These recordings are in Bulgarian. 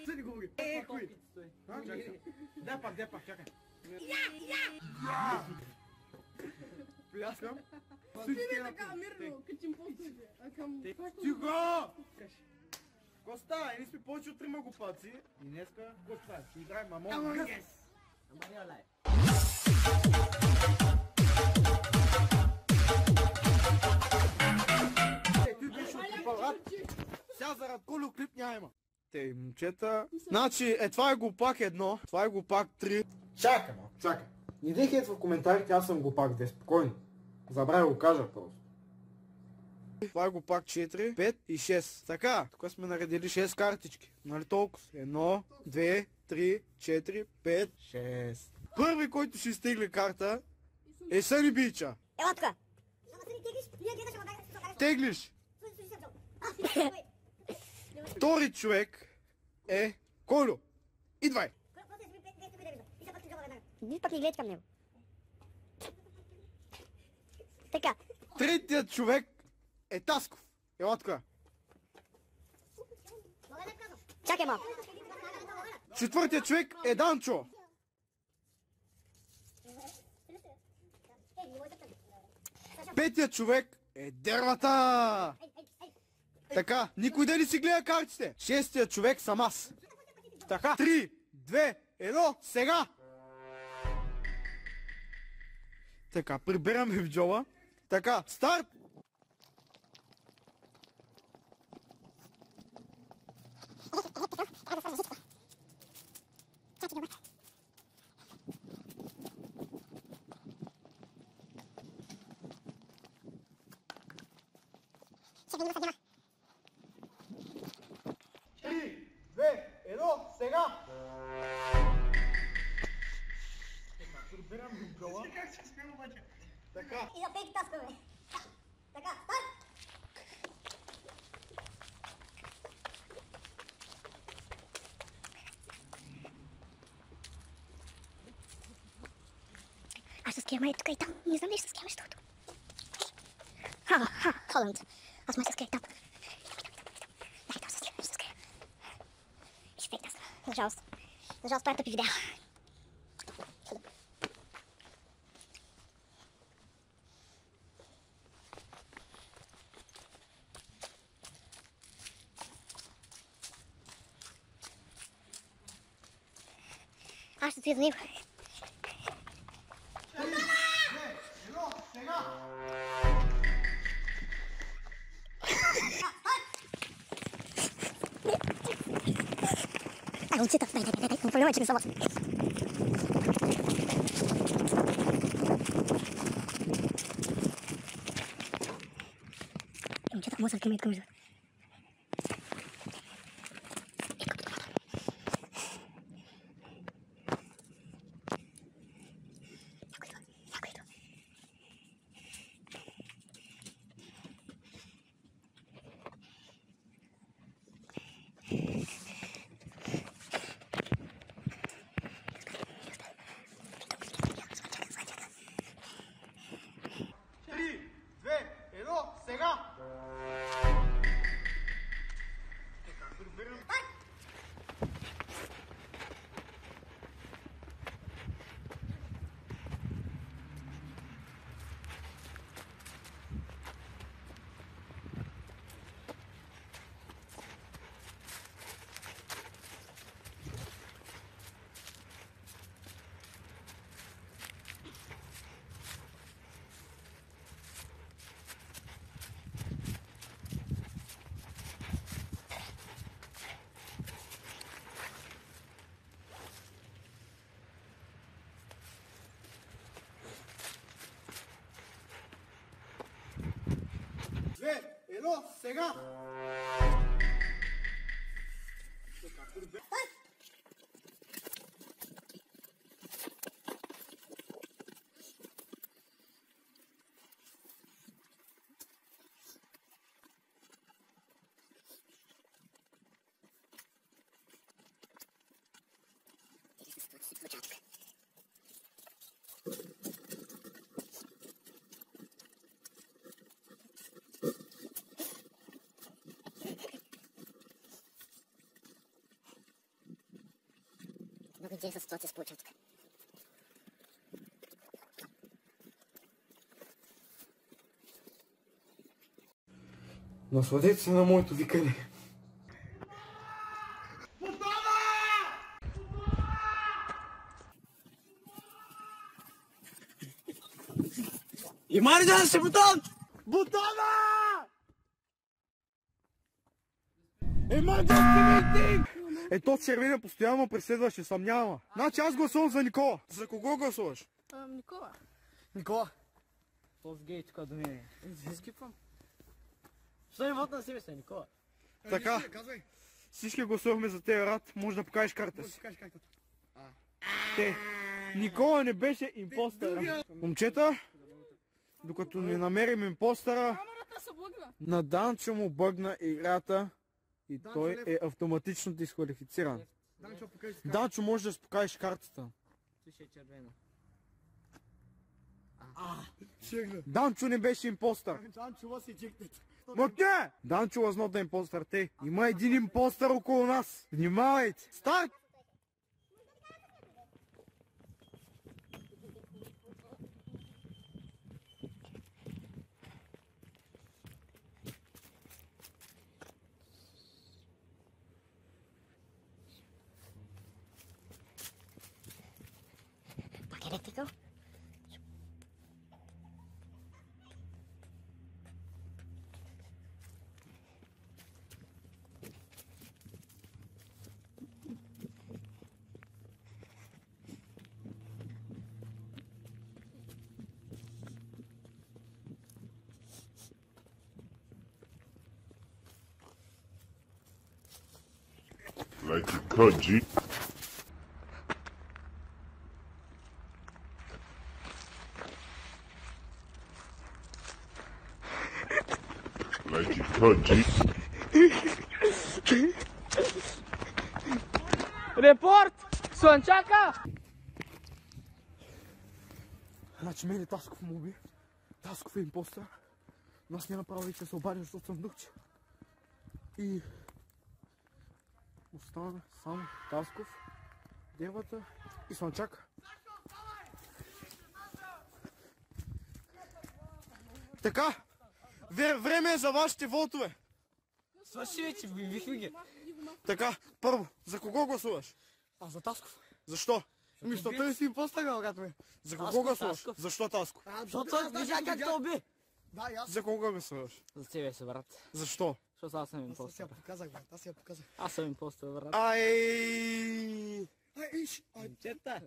Стой, го ги. Кој? Дай пак, чакай. Пляскам. Ти така мирно, качим постуđe, а към... Тихо! Коста, ние сме повече от 3 глупаци и днеска Коста, ще играем Among Us. Ти беше отклипал рад. Сега зарад Колю клип няма. Те, момчета. Значи, това е глупак 1, това е глупак 3. Чакай малко, чакай. Не дей хейт в коментарите, аз съм глупак 2, спокойно. Забравя го кажа просто. Това е глупак 4, 5 и 6. Така, тук сме наредили 6 картички. Нали толкова? 1, 2, 3, 4, 5, 6. Първи, който ще изтегли карта е Съни Бича. Ела тука. Теглиш. Втори човек е Колю. Идвай! Виж пък не гледайте към него. Така. Третият човек е Тасков. Ела тука. Чакай малко. Четвъртият човек е Данчо. Петият човек е Дервата. Така, никой да не си гледа картите. Шестият човек съм аз. Така, 3, 2, 1, сега! Така, прибираме в джоба. Така, старт! Три, две, едно, сега! Така, прибирам в джоба. Как се смея обаче? Така. И за пейки таскаме. Така, старт! Аз ще ския май тук и там. Не знам ли ще ския местото. Холанд. Аз май се ския там. Дай там се ския, ще ския. И ще фейк таска. За жалост. За жалост, това е тъпи видео. Аз ще стоя за него. Едно, сега! Ай, момчета, дай, не понимай, че не съм аз. Момчета, може да къмет към между. Три, две, едно, сега! Така, прибирам. Две, едно, сега! Така, прибирам. звучат тук. Много интересна ситуация се получава тук. Насладете се на моето викане. Има ли да си бутон? Бутона! Emergency meeting! Ето червения постоянно преследваше, съмнява. Значи аз гласувам за Никола. За кого гласуваш? Никола. Никола. Този гей тук до мен. Изкипвам. Що не вод на себе си, Никола? Така. Всички гласувахме за тези рад. Може да покажеш карта си. Те. Никола не беше импостър. Момчета, докато не намерим импостъра, Камерата се бъгна. на Данчо му бъгна играта и той е автоматично дисквалифициран. Данчо, може да си покажеш картата. Слушай, е червено. Данчо не беше импостър. Мъкне! Данчо was not the imposter. Те. Има един импостър около нас. Внимавайте. Старт! Пак електрикъл? Like you could, G. Like you could, G. Репорт! Слънчака! Значи мен е Тасков му уби. Тасков е импостър. Но аз няма право вече да се обадя, защото съм духче. И остана само Тасков, девата и Слънчака. Така, време е за вашите вотове. Свърши вече, вихме ги. Така, първо, за кого гласуваш? А за Тасков? Защо? Мисля, той си импостър, брат ми. За кого гласуваш? Защо Тасков? Защото той вижда как те уби. За кого гласуваш? За тебе си, брат. Защо? Защото аз съм импостър. Показах, брат, аз я показах. Аз съм импостър, брат. Ай! Чета.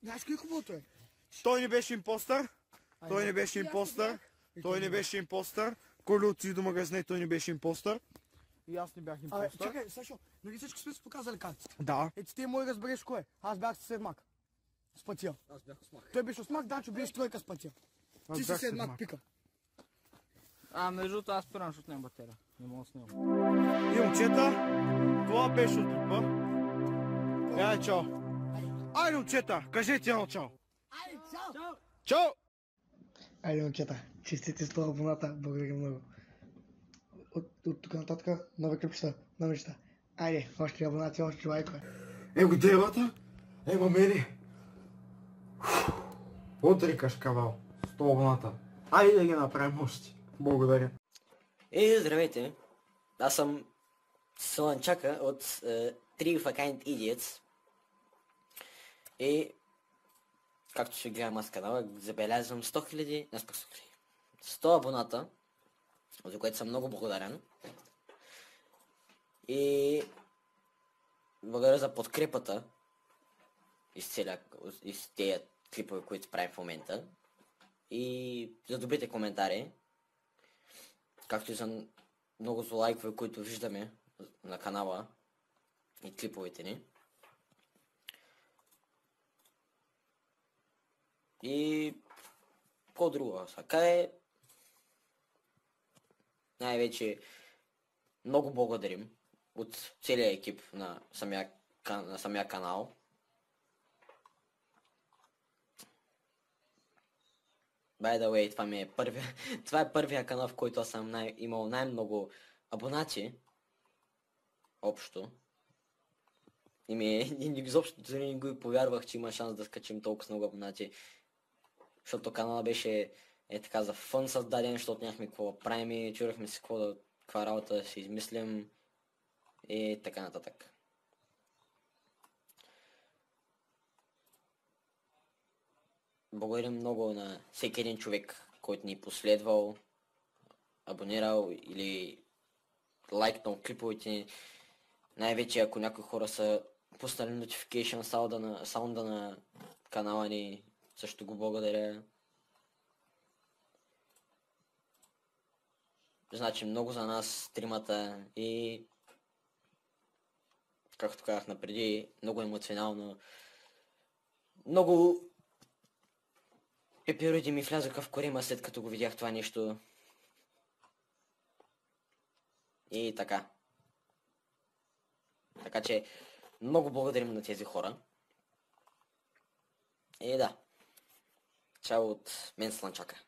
Знаеш кой хубавото е? Той не беше импостър. Той не беше импостър. Той не беше импостър. Коли отиде до магазина и той не беше импостър. И аз не бях Абе, импостър. чакай, Сашо, нали всички сме си показали картите? Да. Ето ти мой разбереш кое. Аз бях седмак. С пътя. Аз бях осмак. Той беше осмак, Данчо беше тройка с пътя. Аз Ти си бях седмак, седмак. пика. Между другото аз спирам, защото няма батерия. Не мога да снимам. И момчета, това беше от клипа. Айде, чао. Айде, момчета, кажете едно чао. Айде, чао! Чао! Айде, момчета, честите 100 абоната, благодаря много. От тук нататък, нови клипчета, нови неща. Айде, още абонати, още лайкове. Его девата, его мене. Утре кашкавал. 100 абоната. Айде да ги направим още. Благодаря. Здравейте! Аз съм Слънчака от Three of a Kind Idiots. И, както ще гледам аз канала, забелязвам 100 000, не 100 абоната, за което съм много благодарен. И благодаря за подкрепата из тези клипове, които правим в момента. И за добрите коментари, както и за много лайкове, които виждаме на канала и клиповете ни. И какво друго сега е? Най-вече много благодарим от целия екип на самия канал. By the way, това ми е първия, това е първия канал, в който аз съм имал най-много абонати. Общо. И изобщо дори не го повярвах, че има шанс да скачим толкова много абонати. Защото канала беше така за фън създаден, защото нямахме какво да правим и чурахме си каква работа да си измислим и така нататък. Благодарим много на всеки един човек, който ни последвал, абонирал или лайкнал клиповете ни. Най-вече ако някои хора са пуснали notification саунда на канала ни, също го благодаря. Значи много за нас тримата и както казах напреди, много емоционално. Много епизоди ми влязоха в корема след като го видях това нещо. И така. Така че много благодарим на тези хора. И да. Чао от мен Слънчака.